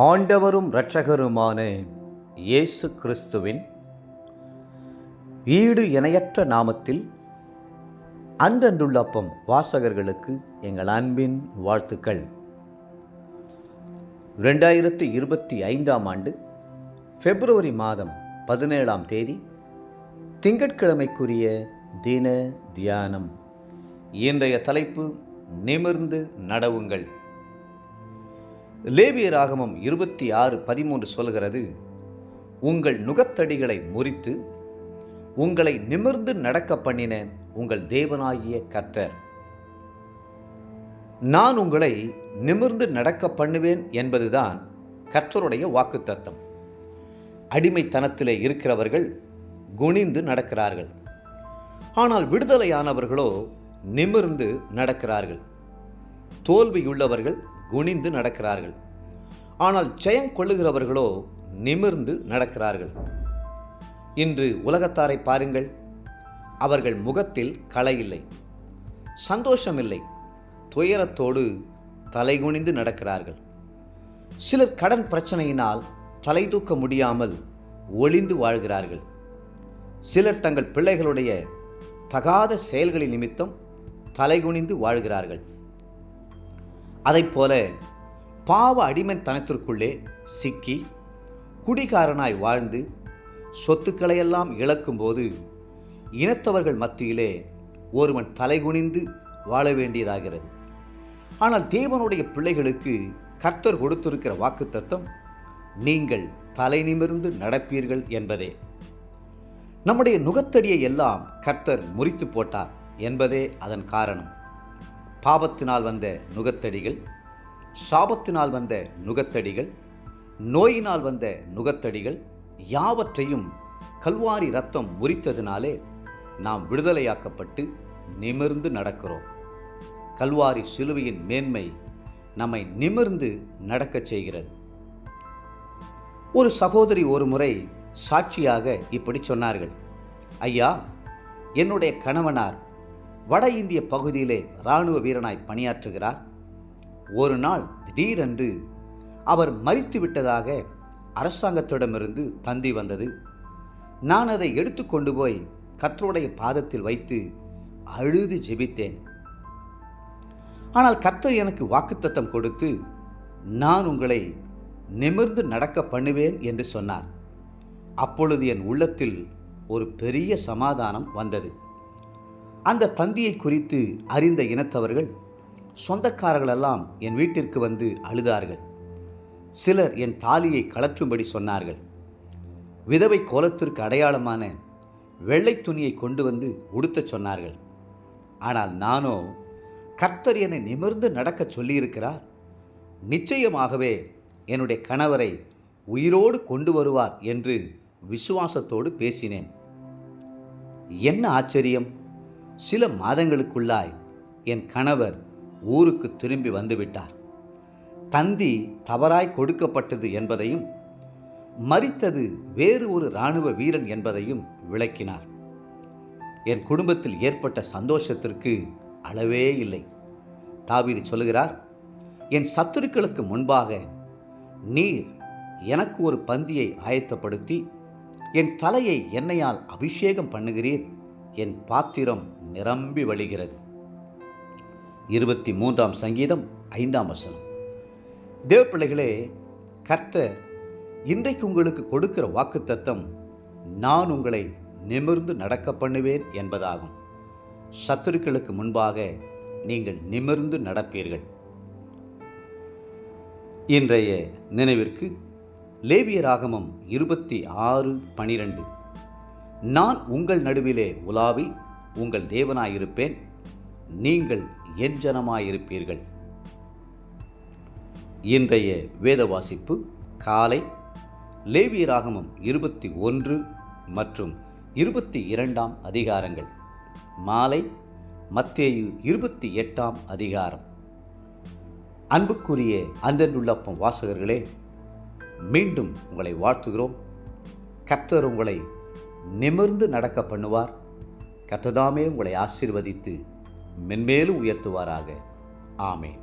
ஆண்டவரும் இரட்சகருமான இயேசு கிறிஸ்துவின் ஈடு இணையற்ற நாமத்தில் அன்றன்றுள்ள அப்பம் வாசகர்களுக்கு எங்கள் அன்பின் வாழ்த்துக்கள். 2025 ஆண்டு பிப்ரவரி மாதம் 17ஆம் தேதி திங்கட்கிழமைக்குரிய தின தியானம். இன்றைய தலைப்பு நிமிர்ந்து நடவுங்கள். லேவியராகமம் 26:13 சொல்கிறது, உங்கள் நுகத்தடிகளை முறித்து உங்களை நிமிர்ந்து நடக்க பண்ணின உங்கள் தேவனாகிய கர்த்தர். நான் உங்களை நிமிர்ந்து நடக்க பண்ணுவேன் என்பதுதான் கர்த்தருடைய வாக்குத்தத்தம். அடிமைத்தனத்திலே இருக்கிறவர்கள் குனிந்து நடக்கிறார்கள், ஆனால் விடுதலையானவர்களோ நிமிர்ந்து நடக்கிறார்கள். தோல்வியுள்ளவர்கள் குனிந்து நடக்கிறார்கள், ஆனால் ஜெயம் கொள்ளுகிறவர்களோ நிமிர்ந்து நடக்கிறார்கள். இன்று உலகத்தாரை பாருங்கள், அவர்கள் முகத்தில் களை இல்லை, சந்தோஷமில்லை, துயரத்தோடு தலைகுனிந்து நடக்கிறார்கள். சிலர் கடன் பிரச்சனையினால் தலை தூக்க முடியாமல் ஒளிந்து வாழ்கிறார்கள். சிலர் தங்கள் பிள்ளைகளுடைய தகாத செயல்களின் நிமித்தம் தலைகுனிந்து வாழ்கிறார்கள். அதைப்போல பாவ அடிமைத்தனத்திற்குள்ளே சிக்கி குடிகாரனாய் வாழ்ந்து சொத்துக்களையெல்லாம் இழக்கும்போது இனத்தவர்கள் மத்தியிலே ஒருவன் தலைகுனிந்து வாழ வேண்டியதாகிறது. ஆனால் தேவனுடைய பிள்ளைகளுக்கு கர்த்தர் கொடுத்திருக்கிற வாக்குத்தத்தம், நீங்கள் தலை நிமிர்ந்து நடப்பீர்கள் என்பதே. நம்முடைய நுகத்தடியை எல்லாம் கர்த்தர் முறித்து போட்டார் என்பதே அதன் காரணம். பாவத்தினால் வந்த நுகத்தடிகள், சாபத்தினால் வந்த நுகத்தடிகள், நோயினால் வந்த நுகத்தடிகள் யாவற்றையும் கல்வாரி இரத்தம் முறித்ததினாலே நாம் விடுதலையாக்கப்பட்டு நிமிர்ந்து நடக்கிறோம். கல்வாரி சிலுவையின் மேன்மை நம்மை நிமிர்ந்து நடக்கச் செய்கிறது. ஒரு சகோதரி ஒரு முறை சாட்சியாக இப்படி சொன்னார்கள், ஐயா, என்னுடைய கணவனார் வட இந்திய பகுதியிலே இராணுவ வீரனாய் பணியாற்றுகிறார். ஒரு நாள் திடீரென்று அவர் மரித்து விட்டதாக அரசாங்கத்திடமிருந்து தந்தி வந்தது. நான் அதை எடுத்துக்கொண்டு போய் கர்த்தருடைய பாதத்தில் வைத்து அழுது ஜெபித்தேன். ஆனால் கர்த்தர் எனக்கு வாக்குத்தத்தம் கொடுத்து, நான் உங்களை நிமிர்ந்து நடக்க பண்ணுவேன் என்று சொன்னார். அப்பொழுது என் உள்ளத்தில் ஒரு பெரிய சமாதானம் வந்தது. அந்த தந்தியை குறித்து அறிந்த இனத்தவர்கள், சொந்தக்காரர்களெல்லாம் என் வீட்டிற்கு வந்து அழுதார்கள். சிலர் என் தாலியை கழற்றும்படி சொன்னார்கள். விதவை கோலத்திற்கு அடையாளமான வெள்ளை துணியை கொண்டு வந்து உடுத்தச் சொன்னார்கள். ஆனால் நானோ, கர்த்தர் என்னை நிமிர்ந்து நடக்கச் சொல்லியிருக்கிறார், நிச்சயமாகவே என்னுடைய கணவரை உயிரோடு கொண்டு வருவார் என்று விசுவாசத்தோடு பேசினேன். என்ன ஆச்சரியம்! சில மாதங்களுக்குள்ளாய் என் கணவர் ஊருக்கு திரும்பி வந்துவிட்டார். தந்தி தவறாய் கொடுக்கப்பட்டது என்பதையும், மரித்தது வேறு ஒரு இராணுவ வீரன் என்பதையும் விளக்கினார். என் குடும்பத்தில் ஏற்பட்ட சந்தோஷத்திற்கு அளவே இல்லை. தாவீது சொல்லுகிறார், என் சத்துருக்களுக்கு முன்பாக நீர் எனக்கு ஒரு பந்தியை ஆயத்தப்படுத்தி என் தலையை எண்ணெயால் அபிஷேகம் பண்ணுகிறீர், என் பாத்திரம் நிரம்பி வழிகிறது. 23ஆம் சங்கீதம் 5ஆம் வசனம். தேவ பிள்ளைகளே, கர்த்தர் இன்றைக்கு உங்களுக்கு கொடுக்கிற வாக்குத்தத்தம், நான் உங்களை நிமிர்ந்து நடக்க பண்ணுவேன் என்பதாகும். சத்துருக்களுக்கு முன்பாக நீங்கள் நிமிர்ந்து நடப்பீர்கள். இன்றைய நினைவிற்கு லேவியராகமம் 26:12. நான் உங்கள் நடுவிலே உலாவி உங்கள் தேவனாயிருப்பேன், நீங்கள் என் ஜனமாயிருப்பீர்கள். இன்றைய வேத வாசிப்பு காலை லேவியராகமம் 21 மற்றும் 22ஆம் அதிகாரங்கள், மாலை மத்தேயு 28ஆம் அதிகாரம். அன்புக்குரிய அன்றன்றுள்ள வாசகர்களே, மீண்டும் உங்களை வாழ்த்துகிறோம். கர்த்தர் உங்களை நிமிர்ந்து நடக்க பண்ணுவார். கர்த்தர்தாமே உங்களை ஆசீர்வதித்து மென்மேலும் உயர்த்துவாராக. ஆமென்.